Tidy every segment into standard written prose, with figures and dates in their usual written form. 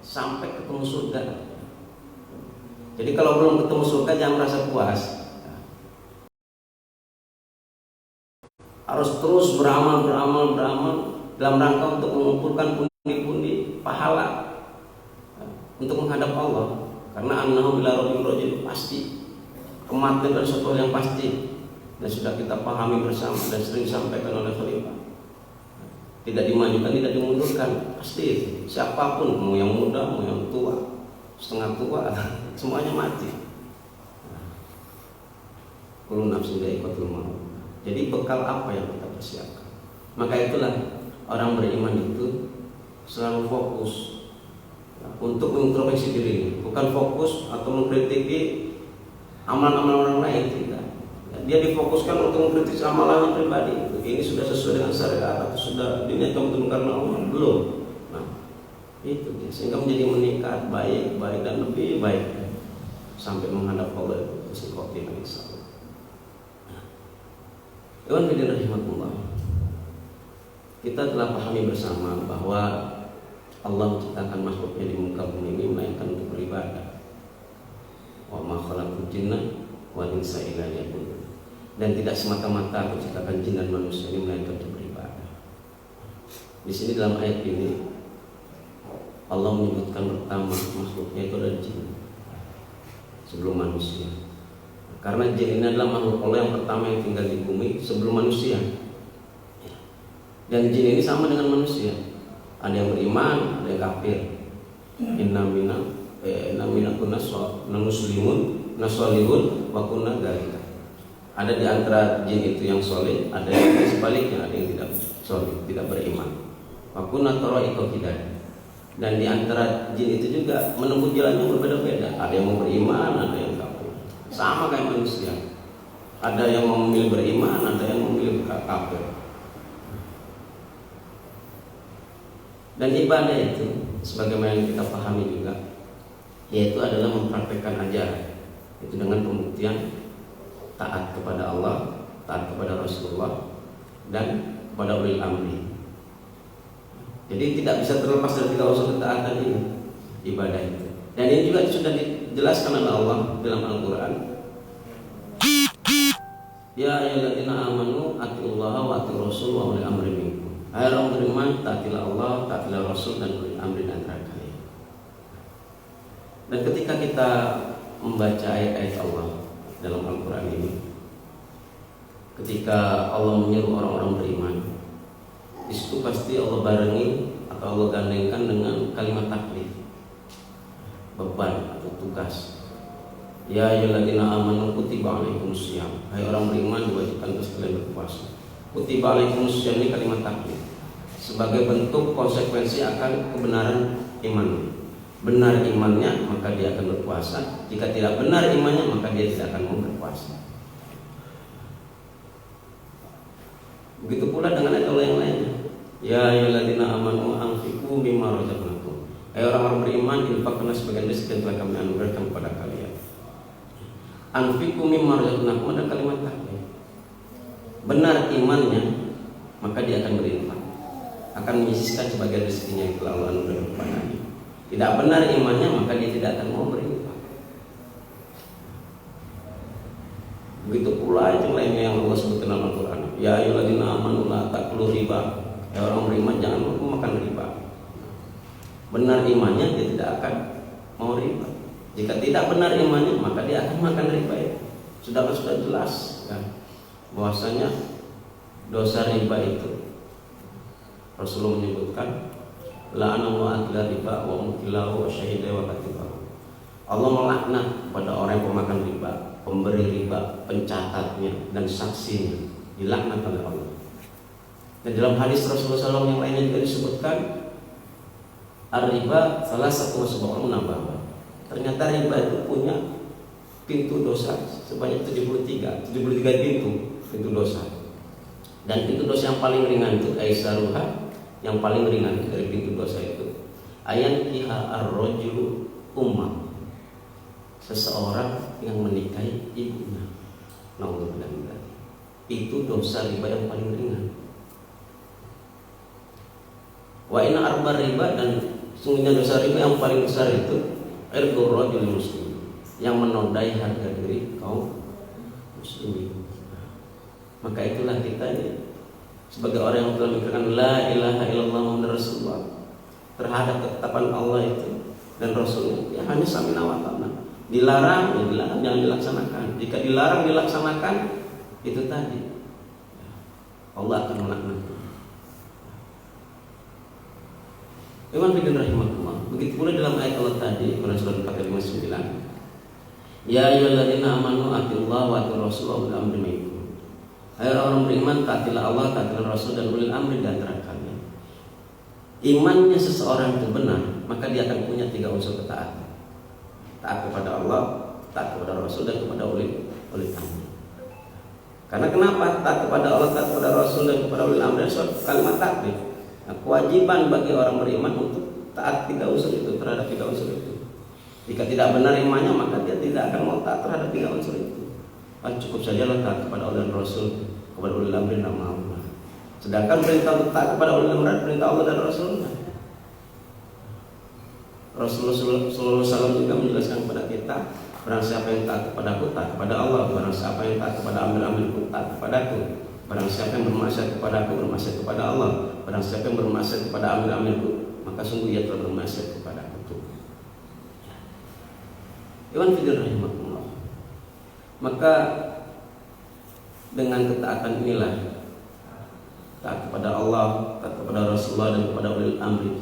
sampai ketemu surga. Jadi kalau belum ketemu surga jangan merasa puas. Harus terus beramal dalam rangka untuk mengumpulkan pundi-pundi pahala untuk menghadap Allah. Karena annahu ila rabbihim raji'un, pasti kematian adalah suatu hal yang pasti dan sudah kita pahami bersama dan sering disampaikan oleh Khalifah. Tidak dimajukan, tidak dimundurkan, pasti itu. Siapapun, mau yang muda, mau yang tua, setengah tua, semuanya mati. Kullu nafsin dha'iqatul maut. Jadi bekal apa yang kita persiapkan? Maka itulah orang beriman itu selalu fokus untuk mengintrospeksi diri, bukan fokus atau mengkritiki amalan-amalan orang lain, tidak. Dia difokuskan untuk mengkritik amalannya pribadi. Ini sudah sesuai dengan syariat atau sudah diniatkan untuk karena Allah? Belum. Nah, itu dia. Sehingga menjadi meningkat baik dan lebih baik sampai menghadap Allah itu sikotin insyaallah. Iwan bidin rahimahullah, kita telah pahami bersama bahwa Allah menciptakan makhluknya di muka bumi ini melainkan untuk beribadah. Wa ma khalaqul jinna wal insa illa liya'budun. Dan tidak semata-mata aku ciptakan jin dan manusia ini melainkan untuk beribadah. Di sini dalam ayat ini Allah menyebutkan pertama makhluknya itu adalah jin sebelum manusia. Karena jin ini adalah makhluk Allah yang pertama yang tinggal di bumi sebelum manusia. Dan jin ini sama dengan manusia. Ada yang beriman, ada yang kafir. Inna kunna muslimun nasolihun wa kunna dzalika. Ada di antara jin itu yang soleh, ada yang sebaliknya, ada yang tidak soleh, tidak beriman. Wa kunna tara'iqa hidayah. Dan di antara jin itu juga menempuh jalannya berbeda-beda. Ada yang mau beriman, ada yang kafir. Sama kayak manusia. Ada yang mau memilih beriman, ada yang memilih kafir. Dan ibadah itu sebagaimana yang kita pahami juga, yaitu adalah mempraktekkan ajaran. Itu dengan pembuktian taat kepada Allah, taat kepada Rasulullah, dan kepada ulil amri. Jadi tidak bisa terlepas dari tiga unsur ketaatan ini, ibadah itu. Dan ini juga sudah dijelaskan oleh Allah dalam Al-Quran. Ya ayyuhalladzina amanu atiullaha wa atiur rasul wa ulil amri minkum. Hai orang beriman, taatilah Allah, taatilah Rasul dan ulil amri antara kalian. Dan ketika kita membaca ayat-ayat Allah dalam Al-Quran ini, ketika Allah menyuruh orang-orang beriman, di situ pasti Allah barengi atau Allah gandengkan dengan kalimat taklif, beban atau tugas. Ya ayyuhalladzina amanu kutiba alaikumusiyam. Hai orang beriman, diwajibkan atas kalian berpuasa. Kutiba alaikumusiyam ini kalimat taklif sebagai bentuk konsekuensi akan kebenaran iman. Benar imannya maka dia akan berpuasa. Jika tidak benar imannya maka dia tidak akan mau berpuasa. Begitu pula dengan ayat Allah yang lainnya. Ya ayyuhalladzina amanu anfiqu mimma razaqnakum. Hai orang-orang beriman, infakkanlah sebagian rezeki yang telah kami anugerahkan kepada kalian. Anfiqu mimma razaqnakum ada kalimat taklif. Benar imannya maka dia akan berinfak, akan menyisihkan sebagian rezekinya yang telah Allah anugerahkan kepadanya. Tidak benar imannya maka dia tidak akan mau berinfak. Begitu pula yang lainnya yang Allah sebutkan dalam Al-Quran. Ya ayyuhalladzina amanu la ta'kulu riba. Ya orang beriman jangan makan riba. Benar imannya dia tidak akan mau riba. Jika tidak benar imannya maka dia akan makan riba ya. Sudah jelas kan bahwasanya dosa riba itu Rasulullah menyebutkan la'anallahu akila riba wa mukilahu wa syahidai wa katibahu. Allah melaknat kepada orang yang pemakan riba, pemberi riba, pencatatnya dan saksinya, dilaknat oleh Allah. Dan dalam hadis Rasulullah SAW yang lainnya juga disebutkan ar-riba salah satu masuk menambah. Ternyata riba itu punya pintu dosa sebanyak 73 pintu dosa. Dan pintu dosa yang paling ringan itu aisaruha, yang paling ringan dari pintu dosa itu ayan kiha ar-rajulu ummah, seseorang yang menikahi ibunya. Naudzubillah. Itu dosa riba yang paling ringan. Wa in arba riba, dan Sungguhnya dosa riba yang paling besar itu irdur rajul muslim, yang menodai harga diri kaum muslimin. Maka itulah kita ini sebagai orang yang telah mengatakan la ilaha illallah Muhammadur Rasulullah terhadap ketetapan Allah itu dan Rasulnya, ya hanya samina wa ta'na. Dilarang, ya dilarang, jangan dilaksanakan. Jika dilarang dilaksanakan, itu tadi Allah akan melaknat. Iman bidin rahimahullah. Begitu pula dalam ayat Allah tadi, Quran surah 4:59. Ya ayyuhalladzina amanu atiullaha wa atiur rasul wa ulil amri minkum. Hai orang beriman, taatilah Allah, taatilah Rasul dan ulil amri di antara kalian. Imannya seseorang itu benar, maka dia akan punya 3 unsur ketaatan. Taat kepada Allah, taat kepada Rasul dan kepada ulil amri. Karena kenapa? Taat kepada Allah, taat kepada Rasul dan kepada ulil amri adalah kalimat taklif. Nah, kewajiban bagi orang beriman untuk taat 3 unsur itu, terhadap 3 unsur itu. Jika tidak benar imannya, maka dia tidak akan mau taat terhadap 3 unsur itu. Cukup sajalah taat kepada Allah dan Rasul, kepada ulil amri dan ma'ruf. Sedangkan perintah untuk taat kepada ulil amri perintah Allah dan Rasulnya. Rasulullah SAW juga menjelaskan kepada kita, barang siapa yang taat kepada aku, taat kepada Allah. Barang siapa yang taat kepada amir-amirku, taat kepada aku. Barang siapa yang bermaksiat kepada aku, bermaksiat kepada Allah. Barang siapa yang bermaksiat kepada amir-amirku, maka sungguh ia telah bermaksiat kepada aku. Iwan fidir rahimahullah. Maka dengan ketaatan inilah, taat kepada Allah, taat kepada Rasulullah dan kepada ulil amri,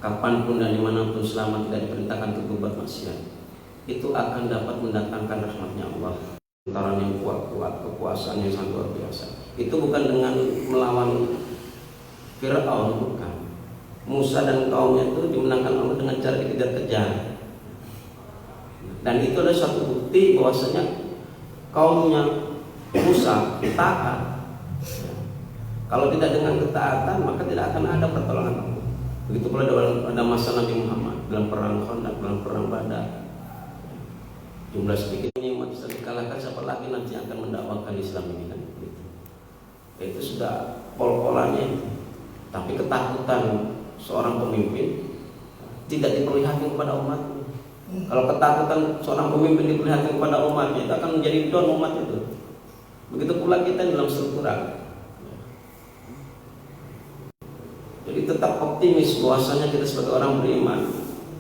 kapanpun dan dimanapun selama tidak diperintahkan untuk berbuat maksiat, itu akan dapat mendatangkan rahmatnya Allah. Antara yang kuat, kekuasaan yang sangat luar biasa. Itu bukan dengan melawan Fir'aun, bukan. Musa dan kaumnya itu dimenangkan Allah dengan cara dikejar-kejar. Dan itu adalah suatu bukti bahwasanya kaumnya Musa taat. Kalau tidak dengan ketaatan, maka tidak akan ada pertolongan Allah. Begitu pula pada masa Nabi Muhammad dalam perang Khandaq, dalam perang Badar. Jumlah sedikit ini umat bisa dikalahkan, siapa lagi nanti akan mendakwakan Islam ini kan? Itu sudah pol-polannya. Tapi ketakutan seorang pemimpin tidak diperlihatkan kepada umat. Kalau ketakutan seorang pemimpin diperlihatkan kepada umatnya, itu akan menjadi don umat itu. Begitu pula kita dalam struktural. Jadi tetap optimis bahwasanya kita sebagai orang beriman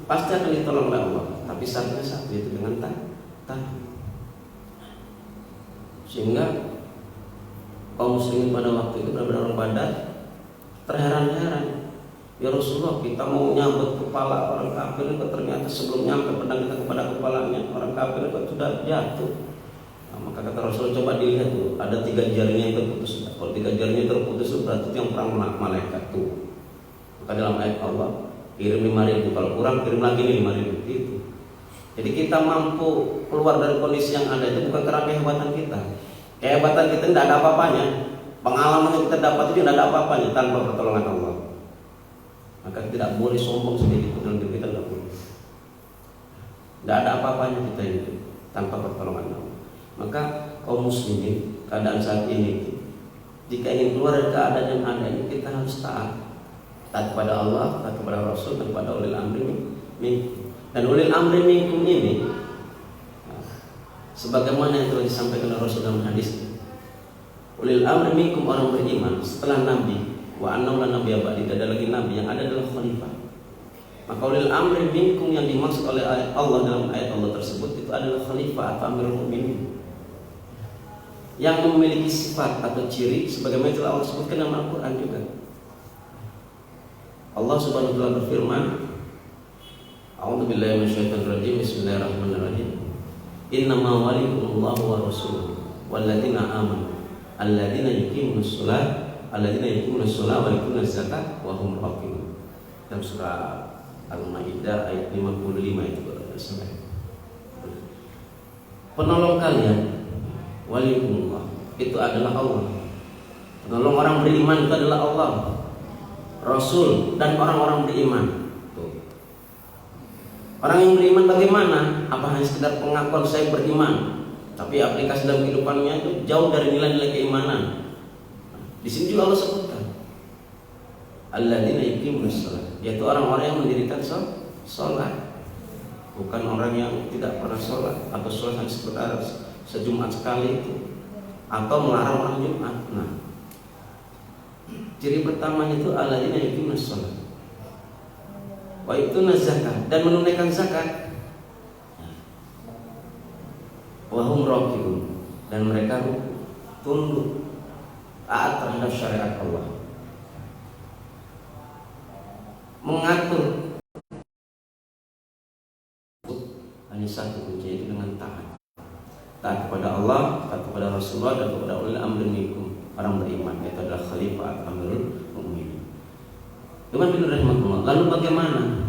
pasti akan ditolong oleh Allah. Tapi syaratnya satu, itu dengan taat. Sehingga kaum muslimin pada waktu itu benar-benar orang Badar terheran-heran. Ya Rasulullah, kita mau nyabut kepala orang kafir itu, ternyata sebelum nyampe pedang kita kepada kepalanya, orang kafir itu sudah jatuh. Nah, maka kata Rasul, coba dilihat tuh, ada 3 jarinya yang terputus. Kalau 3 jarinya terputus itu berarti yang perang malaikat tuh. Maka dalam ayat Allah, kirim 5.000, kalau kurang kirim lagi nih 5.000 gitu. Jadi kita mampu keluar dari kondisi yang ada itu bukan karena kehebatan kita. Kehebatan kita tidak ada apa-apanya. Pengalaman yang kita dapat itu tidak ada apa-apanya tanpa pertolongan Allah. Maka tidak boleh sombong sedikit pun dalam diri kita, tidak boleh. Tidak ada apa-apanya kita itu tanpa pertolongan Allah. Maka kaum muslimin keadaan saat ini, jika ingin keluar dari keadaan yang ada ini, kita harus taat kepada Allah, taat kepada Rasul, dan kepada ulil amri minkum. Dan ulil amri minkum ini, sebagaimana yang telah disampaikan oleh Rasul dalam hadis, ulil amri minkum orang beriman setelah Nabi, wa annahu la nabiyya ba'di, tidak ada lagi nabi, yang ada adalah khalifah. Maka ulil amri minkum yang dimaksud oleh Allah dalam ayat Allah tersebut itu adalah khalifah atau amirul mukminin, yang memiliki sifat atau ciri sebagaimana telah Allah sebutkan dalam Al-Quran juga. Allah Subhanahu wa taala berfirman, A'udzubillahi minasyaitonir rajim, bismillahirrahmanirrahim. Innama waliyukumullahu wa rasuluhu walladzina amanu alladzina yuqimunas shalah wa yu'tuna zakata wa hum raqiun. Dalam surah Al-Maidah ayat 55 itu berasal. Penolong kalian waliyukumullah itu adalah Allah. Penolong orang beriman itu adalah Allah, Rasul dan orang-orang beriman. Orang yang beriman bagaimana? Apa hanya sekedar pengakuan saya beriman, tapi aplikasi dalam kehidupannya itu jauh dari nilai-nilai keimanan. Di sini juga Allah sebutkan alladzina yuqimunas shalah, yaitu yaitu orang-orang yang mendirikan sholat, bukan orang yang tidak pernah sholat atau sholat hanya sekedar sejumat sekali itu, atau melarang orang Jumat. Nah, ciri pertamanya itu alladzina yuqimuna sholat wa yu'tuna zakat, dan menunaikan zakat, wa hum raki'un, dan mereka tunduk taat terhadap syariat Allah. Mengatur hanya satu kunci, itu dengan taat kepada Allah, taat kepada Rasulullah, dan kepada ulil amri minkum, orang beriman, yaitu adalah khalifah amirul mukminin. Teman-teman rahimahullah, lalu bagaimana